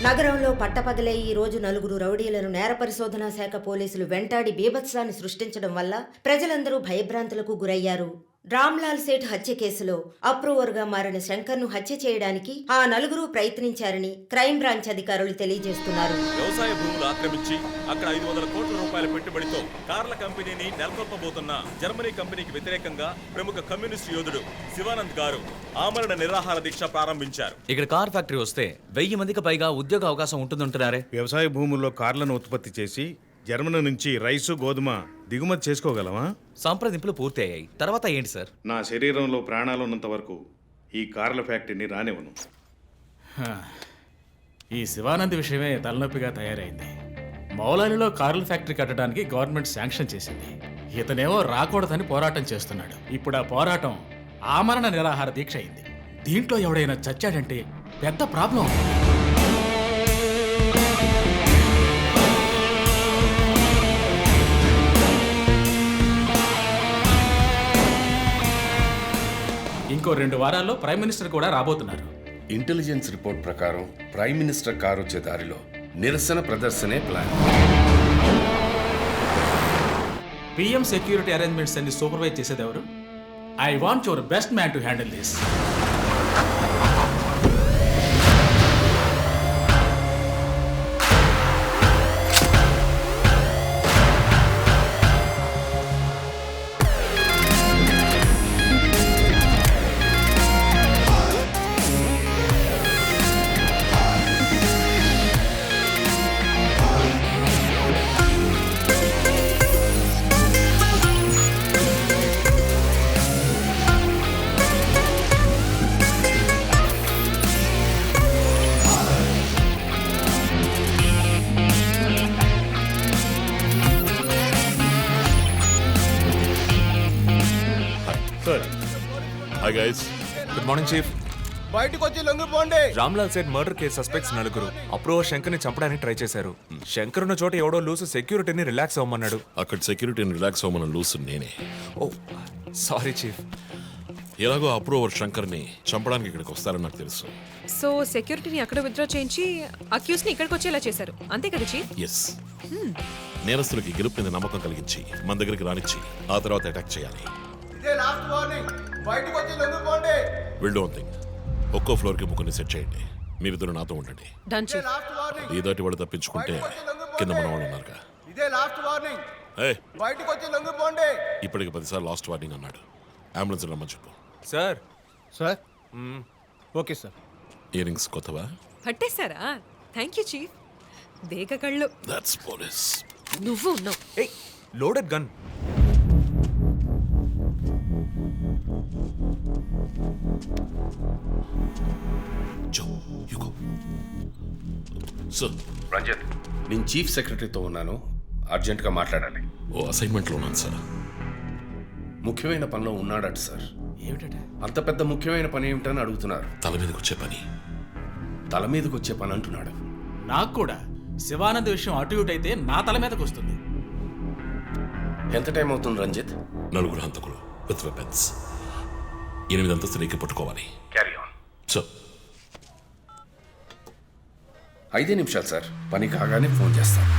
నగరంలో పట్టపగలే ఈ రోజు నలుగురు రౌడీలను నేర పరిశోధనా శాఖ పోలీసులు వెంటాడి బీభత్సాన్ని సృష్టించడం వల్ల ప్రజలందరూ భయభ్రాంతులకు గురయ్యారు. రామ్లాల్ సేఠ్ హత్య కేసులో అప్రూవర్గా మారిన శంకర్ను హత్య చేయడానికి ఆ నలుగురు ప్రయత్నించారని క్రైమ్ బ్రాంచ్ అధికారులు తెలియజేస్తున్నారు. వ్యవసాయ భూములు ఆక్రమించి అక్కడ 500 కోట్ల రూపాయల పెట్టుబడితో కార్ల కంపెనీని నెలకొల్పబోతున్న జర్మనీ కంపెనీకి వ్యతిరేకంగా ప్రముఖ కమ్యూనిస్ట్ యోధుడు శివానంద్ గారు ఆమరణ నిరాహార దీక్ష ప్రారంభించారు. ఇక్కడ కార్ ఫ్యాక్టరీ వస్తే 1000 మందికి పైగా ఉద్యోగ అవకాశం ఉంటుందంటున్నారే. వ్యవసాయ భూముల్లో కార్లను ఉత్పత్తి చేసి జర్మనీ నుంచి రైసు గోధుమ దిగుమతి చేసుకోగలమా? సంప్రదింపులు పూర్తయ్యాయి. తర్వాత ఏంటి సార్? నా శరీరంలో ప్రాణాలున్నంత వరకు ఈ కార్ల ఫ్యాక్టరీని రానివ్వను. ఈ శివానంద్ విషయమే తలనొప్పిగా తయారైంది. మౌలాలిలో కార్ల ఫ్యాక్టరీ కట్టడానికి గవర్నమెంట్ శాంక్షన్ చేసింది. ఇతనేమో రాకూడదని పోరాటం చేస్తున్నాడు. ఇప్పుడు ఆ పోరాటం ఆమరణ నిరాహార దీక్ష అయింది. దీంట్లో ఎవడైనా చచ్చాడంటే పెద్ద ప్రాబ్లం. ఇంకో 2 వారాల్లో ప్రైమ్ మినిస్టర్ కూడా రాబోతున్నారు. ఇంటెలిజెన్స్ రిపోర్ట్ ప్రకారం ప్రైమ్ మినిస్టర్ కారు వచ్చే దారిలో నిరసన ప్రదర్శనే ప్లాన్. పిఎం సెక్యూరిటీ అరేంజ్మెంట్స్ అన్ని సూపర్వైజ్ చేసేది ఎవరు? I want your best man to handle this. Hi guys. Good morning chief. బయటకు వచ్చి లొంగిపోండి. Ramlal Seth murder case suspects 4 approver శంకర్ని చంపడానికి ట్రై చేశారు. శంకర్ ఉన్న చోట ఎవడో లూసు సెక్యూరిటీని రిలాక్స్ అవ్వమన్నాడు. అక్కడ సెక్యూరిటీని రిలాక్స్ అవ్వమని లూసు నేనే. ఓ సారీ చీఫ్. ఎలాగో అప్రూవర్ శంకర్ని చంపడానికి ఇక్కడికి వస్తారని నాకు తెలుసు. సో సెక్యూరిటీని అక్కడ విత్డ్రా చేయించి అక్యూస్ ని ఇక్కడికి వచ్చేలా చేశారు, అంతే కదా చీఫ్? ఎస్. నేరస్తులకి గెలుపు మీద నమ్మకం కలిగించి మన దగ్గరికి రానిచ్చి ఆ తర్వాత అటాక్ చేయాలి. ఇదే లాస్ట్ వార్నింగ్. బయటకు వచ్చి లొంగిపోండి. Will do one thing. ఒక్కో ఫ్లోర్ కి ముగ్గురిని సెట్ చేయండి. మీరిద్దరు నాతో ఉండండి. Done chief. Last warning. ఈ దాటి వాడు తప్పించుకుంటే కింద మన వాళ్ళు ఉన్నారుగా. ఇదే లాస్ట్ వార్నింగ్. బయటకు వచ్చి లొంగిపోండి. ఇప్పటికి 10 సార్లు లాస్ట్ వార్నింగ్ అన్నాడు. అంబులెన్స్ రమ్మని చెప్పు. Sir. Sir okay sir. Earrings కొత్తవా? పట్టేశారా? Thank you chief. దేక కళ్ళు. That's police. నువ్వు ఉన్నావు. ఏయ్ లోడెడ్ గన్. రంజిత్, నేను చీఫ్ సెక్రటరీతో ఉన్నాను. అర్జెంటుగా మాట్లాడాలి. ఓ అసైన్మెంట్లో ఉన్నాను సార్. ముఖ్యమైన పనిలో ఉన్నాడట సార్. ఏమిటంటే అంత పెద్ద ముఖ్యమైన పని ఏమిటని అడుగుతున్నారు. తల మీదకి వచ్చే పని. తల మీదకి వచ్చే పని అంటున్నాడు. నాకు కూడా శివానంద్ విషయం అటు ఇటు అయితే నా తల మీదకి వస్తుంది. ఎంత టైం అవుతుంది రంజిత్? 4 హంతకులు విత్ వెపన్స్. 8 అంతస్తులు ఎక్కి పట్టుకోవాలి. Carry on. సో 5 నిమిషాలు సార్. పని కాగానే ఫోన్ చేస్తాను.